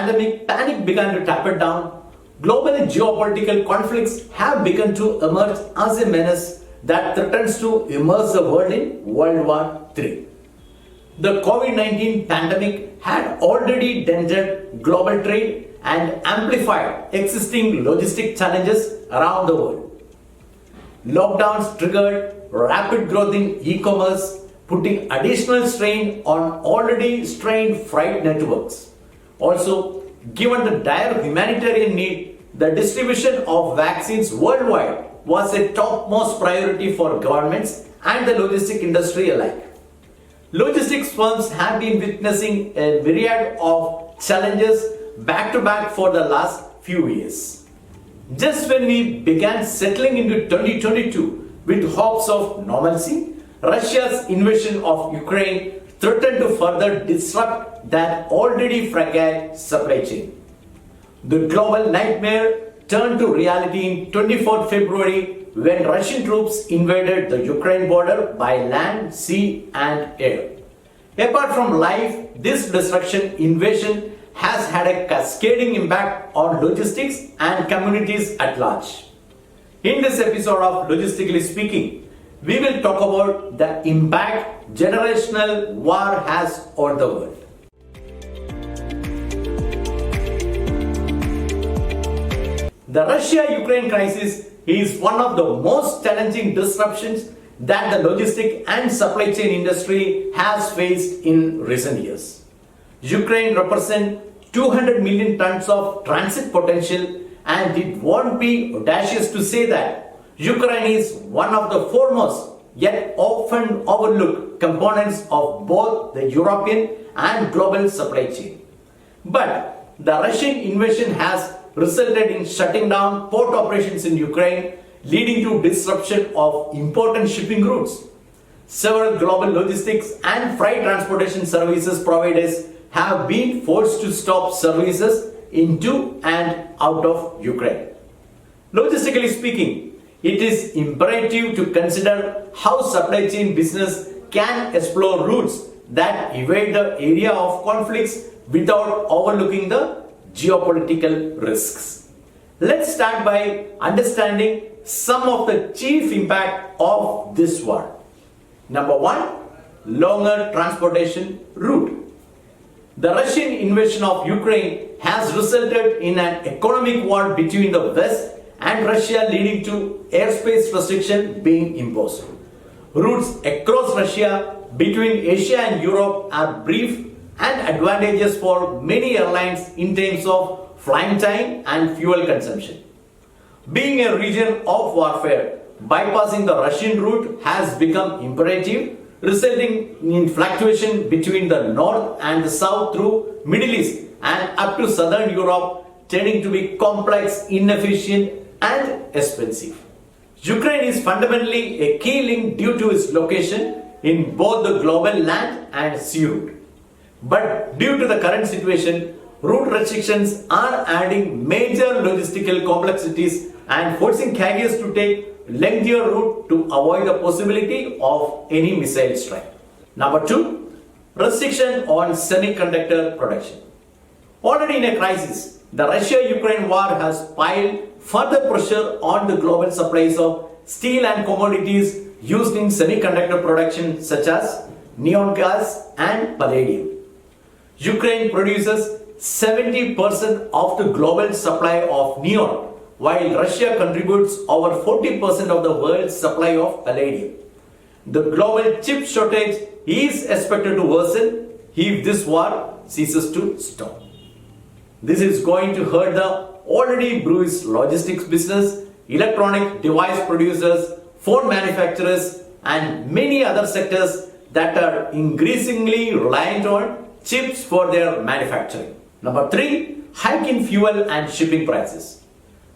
pandemic, panic began to taper down. Global geopolitical conflicts have begun to emerge as a menace that threatens to immerse the world in World War III. The COVID-19 pandemic had already dented global trade and amplified existing logistic challenges around the world. Lockdowns triggered rapid growth in e-commerce, putting additional strain on already strained freight networks. Also, given the dire humanitarian need, the distribution of vaccines worldwide was a topmost priority for governments and the logistic industry alike. Logistics firms have been witnessing a myriad of challenges back to back for the last few years. Just when we began settling into 2022 with hopes of normalcy, Russia's invasion of Ukraine threatened to further disrupt that already fragile supply chain. The global nightmare turned to reality in 24 February when Russian troops invaded the Ukraine border by land, sea and air. Apart from life, this invasion has had a cascading impact on logistics and communities at large. In this episode of Logistically Speaking, we will talk about the impact generational war has on the world. The Russia-Ukraine crisis is one of the most challenging disruptions that the logistic and supply chain industry has faced in recent years. Ukraine represents 200 million tons of transit potential, and it won't be audacious to say that Ukraine is one of the foremost yet often overlooked components of both the European and global supply chain. But the Russian invasion has resulted in shutting down port operations in Ukraine, leading to disruption of important shipping routes. Several global logistics and freight transportation services providers have been forced to stop services into and out of Ukraine. Logistically speaking, it is imperative to consider how supply chain business can explore routes that evade the area of conflicts without overlooking the geopolitical risks. Let's start by understanding some of the chief impact of this war. Number one, longer transportation route. The Russian invasion of Ukraine has resulted in an economic war between the West and Russia, leading to airspace restriction being imposed. Routes across Russia between Asia and Europe are brief and advantageous for many airlines in terms of flying time and fuel consumption. Being a region of warfare, bypassing the Russian route has become imperative, resulting in fluctuation between the north and the south through Middle East and up to southern Europe, tending to be complex, inefficient and expensive. Ukraine is fundamentally a key link due to its location in both the global land and sea route. But due to the current situation, route restrictions are adding major logistical complexities and forcing carriers to take lengthier route to avoid the possibility of any missile strike. Number two, restriction on semiconductor production. Already in a crisis, the Russia-Ukraine war has piled further pressure on the global supplies of steel and commodities used in semiconductor production such as neon gas and palladium. Ukraine produces 70% of the global supply of neon, while Russia contributes over 40% of the world's supply of palladium. The global chip shortage is expected to worsen if this war ceases to stop. This is going to hurt the already bruised logistics business, electronic device producers, phone manufacturers, and many other sectors that are increasingly reliant on chips for their manufacturing. Number three, hike in fuel and shipping prices.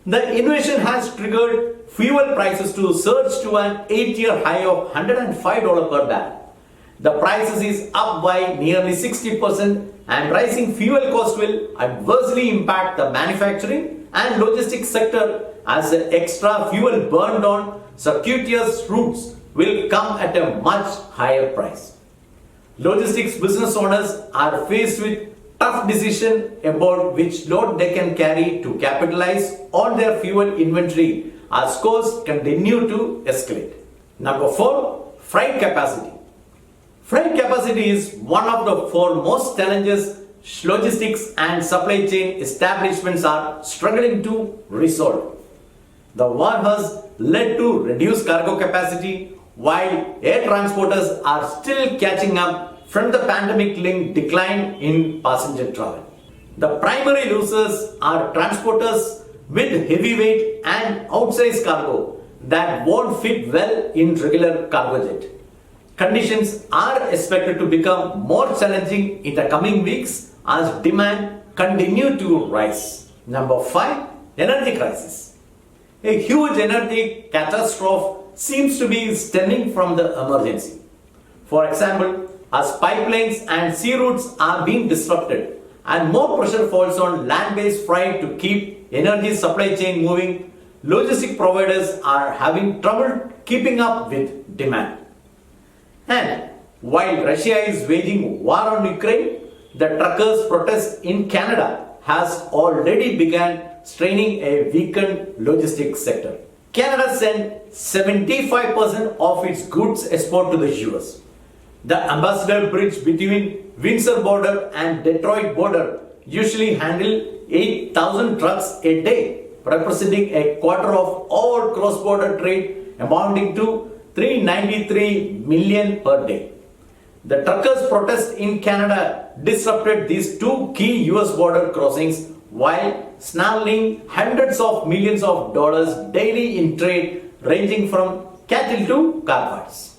The invasion has triggered fuel prices to surge to an 8-year high of $105 per barrel. The prices is up by nearly 60%, and rising fuel cost will adversely impact the manufacturing and logistics sector as the extra fuel burned on circuitous routes will come at a much higher price. Logistics business owners are faced with tough decision about which load they can carry to capitalize on their fuel inventory as costs continue to escalate. Number 4, freight capacity. Freight capacity is one of the 4 most challenges logistics and supply chain establishments are struggling to resolve. The war has led to reduced cargo capacity, while air transporters are still catching up from the pandemic-linked decline in passenger travel. The primary losers are transporters with heavyweight and outsized cargo that won't fit well in regular cargo jet. Conditions are expected to become more challenging in the coming weeks as demand continue to rise. Number 5, energy crisis. A huge energy catastrophe seems to be stemming from the emergency. For example, as pipelines and sea routes are being disrupted and more pressure falls on land-based freight to keep energy supply chain moving, logistic providers are having trouble keeping up with demand. And while Russia is waging war on Ukraine, the truckers' protest in Canada has already begun straining a weakened logistics sector. Canada sent 75% of its goods export to the US. The Ambassador Bridge between Windsor border and Detroit border usually handle 8,000 trucks a day, representing a quarter of all cross-border trade amounting to 393 million per day. The truckers' protest in Canada disrupted these 2 key US border crossings while snarling hundreds of millions of dollars daily in trade ranging from cattle to car parts.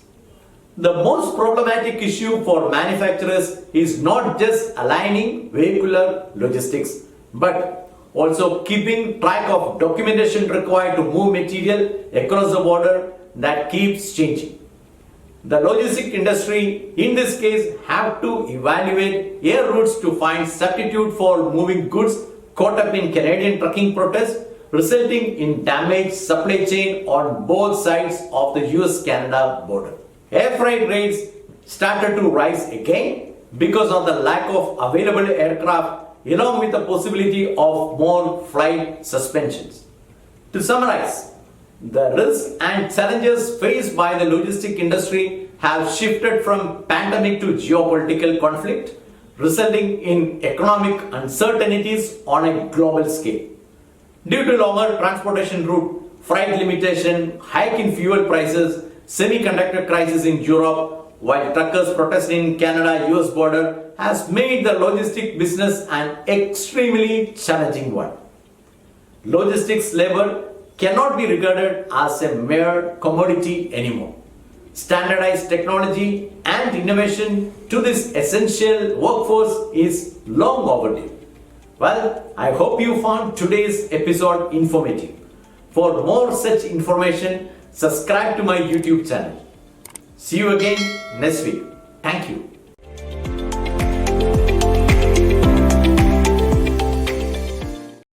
The most problematic issue for manufacturers is not just aligning vehicular logistics, but also keeping track of documentation required to move material across the border that keeps changing. The logistic industry in this case have to evaluate air routes to find substitute for moving goods caught up in Canadian trucking protests, resulting in damaged supply chain on both sides of the US-Canada border. Air freight rates started to rise again because of the lack of available aircraft, along with the possibility of more flight suspensions. To summarize, the risks and challenges faced by the logistic industry have shifted from pandemic to geopolitical conflict, resulting in economic uncertainties on a global scale. Due to longer transportation route, freight limitation, hike in fuel prices, semiconductor crisis in Europe, while truckers protest in Canada-US border has made the logistic business an extremely challenging one. Logistics labor cannot be regarded as a mere commodity anymore. Standardized technology and innovation to this essential workforce is long overdue. Well, I hope you found today's episode informative. For more such information, subscribe to my YouTube channel. See you again next week. Thank you.